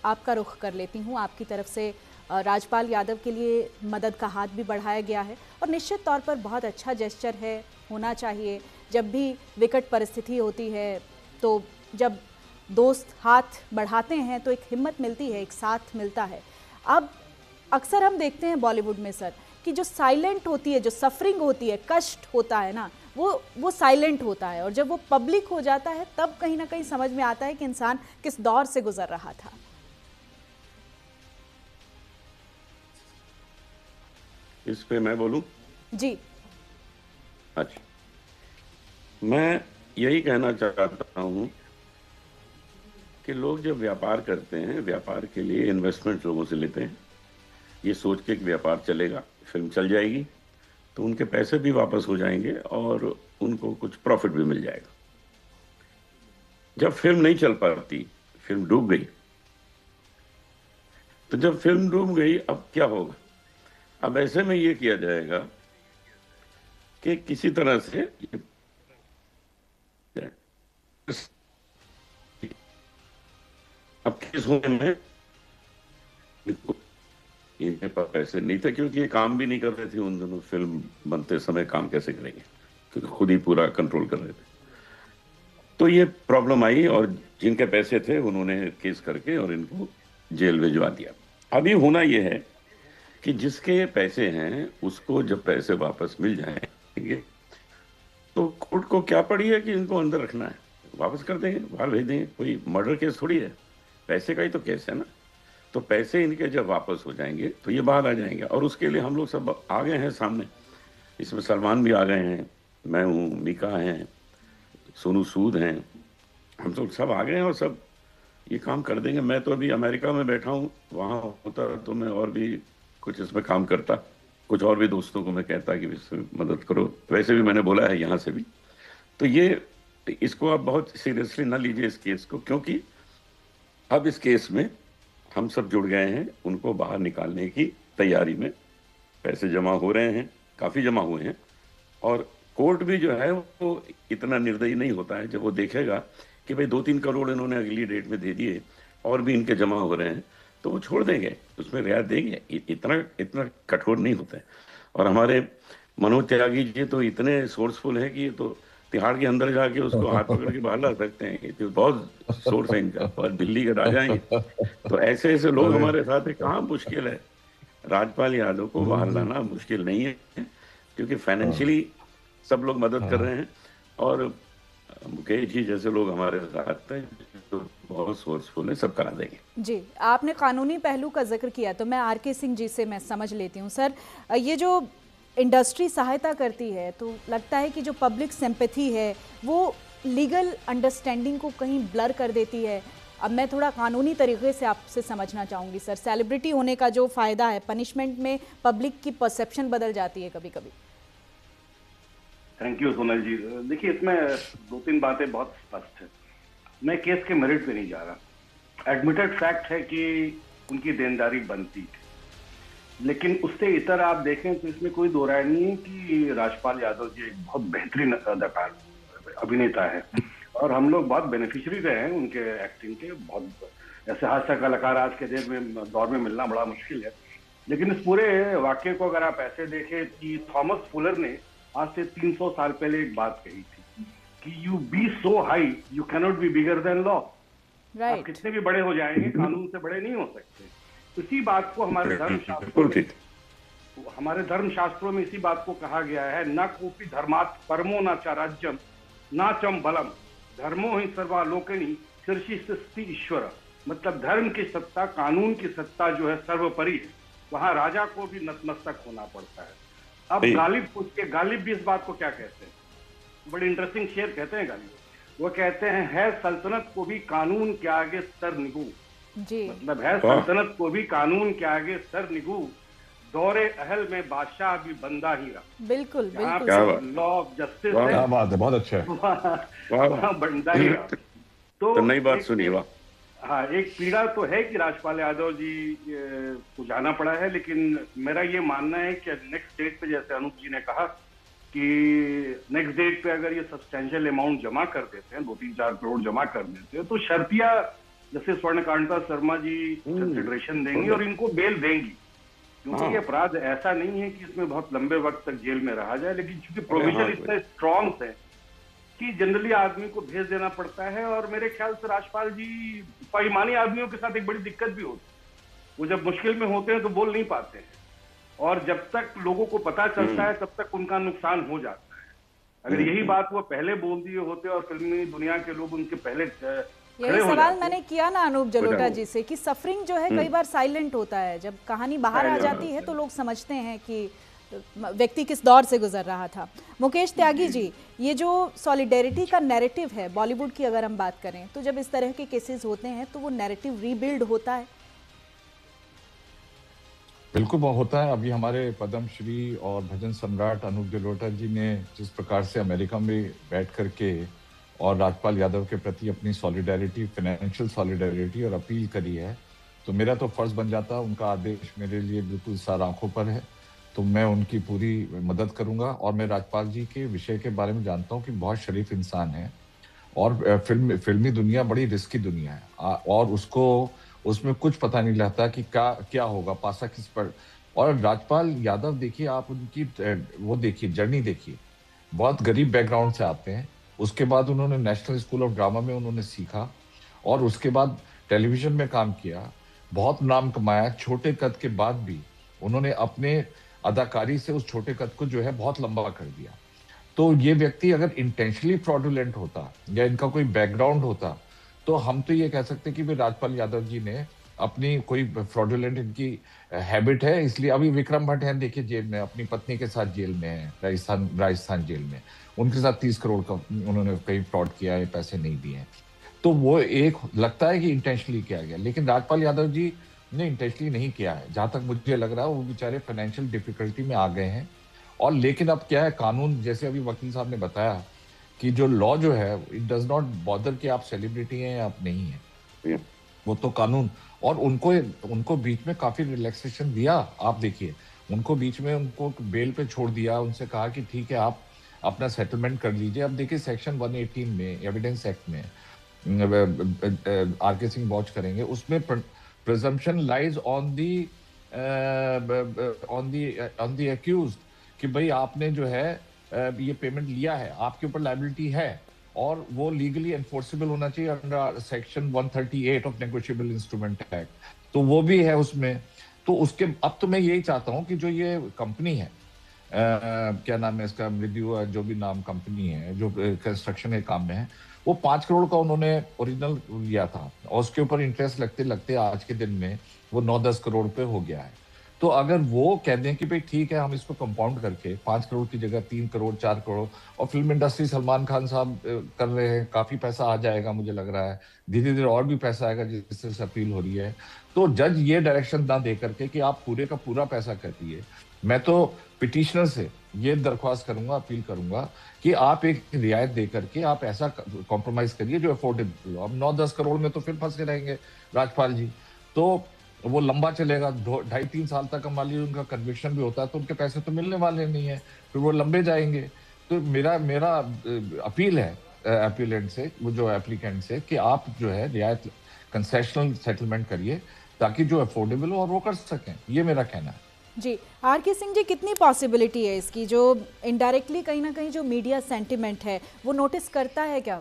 आपका रुख कर लेती हूँ। आपकी तरफ से राजपाल यादव के लिए मदद का हाथ भी बढ़ाया गया है और निश्चित तौर पर बहुत अच्छा जेस्चर है, होना चाहिए। जब भी विकट परिस्थिति होती है तो जब दोस्त हाथ बढ़ाते हैं तो एक हिम्मत मिलती है, एक साथ मिलता है। अब अक्सर हम देखते हैं बॉलीवुड में सर कि जो साइलेंट होती है, जो सफरिंग होती है, कष्ट होता है ना, वो साइलेंट होता है और जब वो पब्लिक हो जाता है तब कहीं ना कहीं समझ में आता है कि इंसान किस दौर से गुजर रहा था। इस पे मैं बोलूं? जी। अच्छा, मैं यही कहना चाहता हूं कि लोग जब व्यापार करते हैं, व्यापार के लिए इन्वेस्टमेंट लोगों से लेते हैं, ये सोच के कि व्यापार चलेगा, फिल्म चल जाएगी, तो उनके पैसे भी वापस हो जाएंगे और उनको कुछ प्रॉफिट भी मिल जाएगा। जब फिल्म नहीं चल पाती, फिल्म डूब गई, तो जब फिल्म डूब गई अब क्या होगा? अब ऐसे में ये किया जाएगा कि किसी तरह से अब किस होने में इनके पास पैसे नहीं थे, क्योंकि ये काम भी नहीं कर रहे थे उन दिनों। फिल्म बनते समय काम कैसे करेंगे, क्योंकि खुद ही पूरा कंट्रोल कर रहे थे। तो ये प्रॉब्लम आई और जिनके पैसे थे उन्होंने केस करके और इनको जेल भिजवा दिया। अभी होना ये है कि जिसके पैसे हैं उसको जब पैसे वापस मिल जाएंगे तो कोर्ट को क्या पड़ी है कि इनको अंदर रखना है, वापस कर देंगे, बाहर भेज देंगे। कोई मर्डर केस थोड़ी है, पैसे का ही तो केस है ना। तो पैसे इनके जब वापस हो जाएंगे तो ये बाहर आ जाएंगे और उसके लिए हम लोग सब आ गए हैं सामने। इसमें सलमान भी आ गए हैं, मैं हूँ, मीका हैं, सोनू सूद हैं, हम सब आ गए हैं और सब ये काम कर देंगे। मैं तो अभी अमेरिका में बैठा हूँ, वहाँ होता तो मैं और भी कुछ इसमें काम करता, कुछ और भी दोस्तों को मैं कहता कि इसमें मदद करो। वैसे भी मैंने बोला है यहाँ से भी। तो ये, इसको आप बहुत सीरियसली ना लीजिए इस केस को, क्योंकि अब इस केस में हम सब जुड़ गए हैं उनको बाहर निकालने की तैयारी में। पैसे जमा हो रहे हैं, काफी जमा हुए हैं, और कोर्ट भी जो है वो इतना निर्दयी नहीं होता है। जब वो देखेगा कि भाई 2-3 करोड़ इन्होंने अगली डेट में दे दिए और भी इनके जमा हो रहे हैं, तो वो छोड़ देंगे, उसमें रियायत देंगे। इतना इतना कठोर नहीं होता है। और हमारे मनोज त्यागी जी तो इतने सोर्सफुल हैं कि ये तो तिहाड़ के अंदर जाके उसको हाथ पकड़ के बाहर ला सकते हैं। ये तो बहुत सोर्स है इनका, और दिल्ली के राजा हैं ये। तो ऐसे ऐसे लोग अरे हमारे साथ है, कहाँ मुश्किल है। राजपाल यादव को बाहर हम्म, लाना मुश्किल नहीं है, क्योंकि हाँ फाइनेंशियली सब लोग मदद कर हाँ रहे हैं। और मुकेश जी जैसे लोग हमारे साथ हैं जो बहुत सोर्सफुल है, सब करा देंगे। जी, आपने कानूनी पहलू का जिक्र किया तो मैं आर के सिंह जी से मैं समझ लेती हूँ सर। ये जो इंडस्ट्री सहायता करती है तो लगता है कि जो पब्लिक सिंपैथी है वो लीगल अंडरस्टैंडिंग को कहीं ब्लर कर देती है। अब मैं थोड़ा कानूनी तरीके से आपसे समझना चाहूँगी सर, सेलिब्रिटी होने का जो फ़ायदा है, पनिशमेंट में पब्लिक की परसेप्शन बदल जाती है कभी कभी। थैंक यू सोनल जी। देखिए, इसमें 2-3 बातें बहुत स्पष्ट है। मैं केस के मेरिट पे नहीं जा रहा। एडमिटेड फैक्ट है कि उनकी देनदारी बनती थी, लेकिन उससे इतर आप देखें तो इसमें कोई दो राय नहीं है कि राजपाल यादव जी एक बहुत बेहतरीन अदाकार अभिनेता है और हम लोग बहुत बेनिफिशियरी रहे हैं उनके एक्टिंग के। बहुत ऐसे हास्य कलाकार आज के दौर में मिलना बड़ा मुश्किल है। लेकिन इस पूरे वाक्य को अगर आप ऐसे देखें कि थॉमस फुलर ने आज से 300 साल पहले एक बात कही थी कि you be so high you cannot be bigger than law. आप राइट। कितने भी बड़े हो जाएंगे, कानून से बड़े नहीं हो सकते। इसी बात को बिल्कुल ठीक। हमारे धर्मशास्त्रों में इसी बात को कहा गया है, न कोपी धर्मात् परमो न च राज्यम न चम बलम धर्मो ही सर्वालोकनी शीर्षि सृष्टि ईश्वर। मतलब धर्म की सत्ता, कानून की सत्ता जो है सर्वोपरि है, वहां राजा को भी नतमस्तक होना पड़ता है। अब गालिब पूछ के, गालिब भी इस बात को क्या कहते हैं, बड़ी इंटरेस्टिंग शेर कहते हैं गालिब। वो कहते हैं, है सल्तनत को भी कानून के आगे सर निगू। जी। मतलब है सल्तनत को भी कानून के आगे सर निगू, दौरे अहल में बादशाह भी बंदा ही रहा। बिल्कुल बिल्कुल। लॉ ऑफ जस्टिस है, क्या बात है, बहुत अच्छा है। वहाँ बंदा ही रहा। तो नई बात सुनिए। वाह। हाँ, एक पीड़ा तो है कि राजपाल यादव जी को जाना पड़ा है, लेकिन मेरा ये मानना है कि नेक्स्ट डेट पे, जैसे अनूप जी ने कहा कि नेक्स्ट डेट पे अगर ये सब्सटेंशियल अमाउंट जमा कर देते हैं, 2-3-4 करोड़ जमा कर देते हैं, तो शर्तिया जस्टिस स्वर्णकांता शर्मा जी कंसिडरेशन देंगी और इनको बेल देंगी, क्योंकि ये अपराध ऐसा नहीं है कि इसमें बहुत लंबे वक्त तक जेल में रहा जाए, लेकिन चूंकि प्रोविजन इतना स्ट्रॉन्ग है कि जनरली आदमी को भेज देना पड़ता है। और मेरे ख्याल से राजपाल जी, बेईमानी आदमियों के साथ एक बड़ी दिक्कत भी होती है, वो जब मुश्किल में होते हैं तो बोल नहीं पाते हैं, और जब तक लोगों को पता चलता है तब तक उनका नुकसान हो जाता है। अगर यही बात वो पहले बोल दिए होते और फिल्मी दुनिया के लोग उनके पहले यही सवाल मैंने किया ना अनूप जलोटा जी से कि सफरिंग जो है कई बार साइलेंट होता है, जब कहानी बाहर आ जाती है तो लोग समझते हैं कि व्यक्ति किस दौर से गुजर रहा था। मुकेश त्यागी जी, ये जो सॉलिडेरिटी का नैरेटिव है बॉलीवुड की अगर हम बात करें, तो जब इस तरह के केसेस होते हैं तो वो नैरेटिव रीबिल्ड होता है? बिल्कुल वो होता है। अभी हमारे पद्मश्री और भजन सम्राट अनूप जलोटा जी ने जिस प्रकार से अमेरिका में बैठ करके और राजपाल यादव के प्रति अपनी सॉलिडेरिटी, फाइनेंशियल सॉलिडेरिटी और अपील करी है, तो मेरा तो फर्ज बन जाता, उनका आदेश मेरे लिए बिल्कुल सार आंखों पर है, तो मैं उनकी पूरी मदद करूंगा। और मैं राजपाल जी के विषय के बारे में जानता हूं कि बहुत शरीफ इंसान है और फिल्मी दुनिया बड़ी रिस्की दुनिया है और उसमें कुछ पता नहीं लगता कि क्या होगा, पासा किस पर। और राजपाल यादव देखिए, आप उनकी वो देखिए, जर्नी देखिए, बहुत गरीब बैकग्राउंड से आते हैं, उसके बाद उन्होंने नेशनल स्कूल ऑफ ड्रामा में उन्होंने सीखा और उसके बाद टेलीविजन में काम किया, बहुत नाम कमाया। छोटे कद के बाद भी उन्होंने अपने अदाकारी से उस छोटे कद को जो है बहुत लंबा कर दिया। तो ये व्यक्ति अगर इंटेंशनली फ्रॉडुलेंट होता या इनका कोई बैकग्राउंड होता, तो हम तो ये कह सकते कि भाई राजपाल यादव जी ने अपनी कोई फ्रॉडुलेंट इनकी हैबिट है, इसलिए अभी विक्रम भट्ट हैं देखिए जेल में, अपनी पत्नी के साथ जेल में है, राजस्थान जेल में, उनके साथ 30 करोड़ का उन्होंने कहीं फ्रॉड किया है, पैसे नहीं दिए। तो वो एक लगता है कि इंटेंशनली किया गया, लेकिन राजपाल यादव जी ने इंटेंशनली नहीं किया है। जहां तक मुझे लग रहा है वो बेचारे फाइनेंशियल डिफिकल्टी में आ गए हैं। और लेकिन अब क्या है, कानून, जैसे अभी वकील साहब ने बताया कि जो लॉ जो है इट डज नॉट बॉदर कि आप सेलिब्रिटी हैं या आप नहीं हैं, वो तो कानून। और उनको बीच में काफी रिलैक्सेशन दिया। आप देखिए, उनको बीच में उनको बेल पे छोड़ दिया, उनसे कहा कि ठीक है आप अपना सेटलमेंट कर लीजिए। अब देखिए सेक्शन 118 में, एविडेंस एक्ट में, आर के सिंह वॉच करेंगे, उसमें presumption lies on the accused कि भाई आपने जो है ये पेमेंट लिया है, आपके ऊपर लायबिलिटी है और वो लीगली एनफोर्सेबल होना चाहिए under section 138 of negotiable instrument act, तो वो भी है उसमें। तो उसके अब तो मैं यही चाहता हूं कि जो ये कंपनी है, क्या नाम है इसका, मृत्यु जो भी नाम कंपनी है जो कंस्ट्रक्शन के काम में है, वो 5 करोड़ का उन्होंने ओरिजिनल लिया था और उसके ऊपर इंटरेस्ट लगते लगते आज के दिन में वो 9-10 करोड़ पे हो गया है। तो अगर वो कह दें कि भाई ठीक है हम इसको कंपाउंड करके 5 करोड़ की जगह 3 करोड़ 4 करोड़, और फिल्म इंडस्ट्री सलमान खान साहब कर रहे हैं, काफी पैसा आ जाएगा, मुझे लग रहा है धीरे धीरे और भी पैसा आएगा जिससे अपील हो रही है। तो जज ये डायरेक्शन ना दे करके कि आप पूरे का पूरा पैसा कर दिए, मैं तो पिटिशनर से ये दरख्वास्त करूंगा, अपील करूंगा कि आप एक रियायत दे करके आप ऐसा कॉम्प्रोमाइज करिए जो अफोर्डेबल हो। अब 9-10 करोड़ में तो फिर फंसे रहेंगे राजपाल जी, तो वो लंबा चलेगा, 2.5-3 साल तक मान लीजिए उनका कन्विक्शन भी होता है तो उनके पैसे तो मिलने वाले नहीं है, फिर वो लंबे जाएंगे। तो मेरा अपील है एप्लीकेंट से, वो जो एप्लीकेंट से, कि आप जो है रियायत कंसेशनल सेटलमेंट करिए ताकि जो अफोर्डेबल हो और वो कर सकें, ये मेरा कहना है। जी, आर के सिंह जी, कितनी पॉसिबिलिटी है इसकी, जो इनडायरेक्टली कहीं ना कहीं जो मीडिया सेंटिमेंट है वो नोटिस करता है क्या?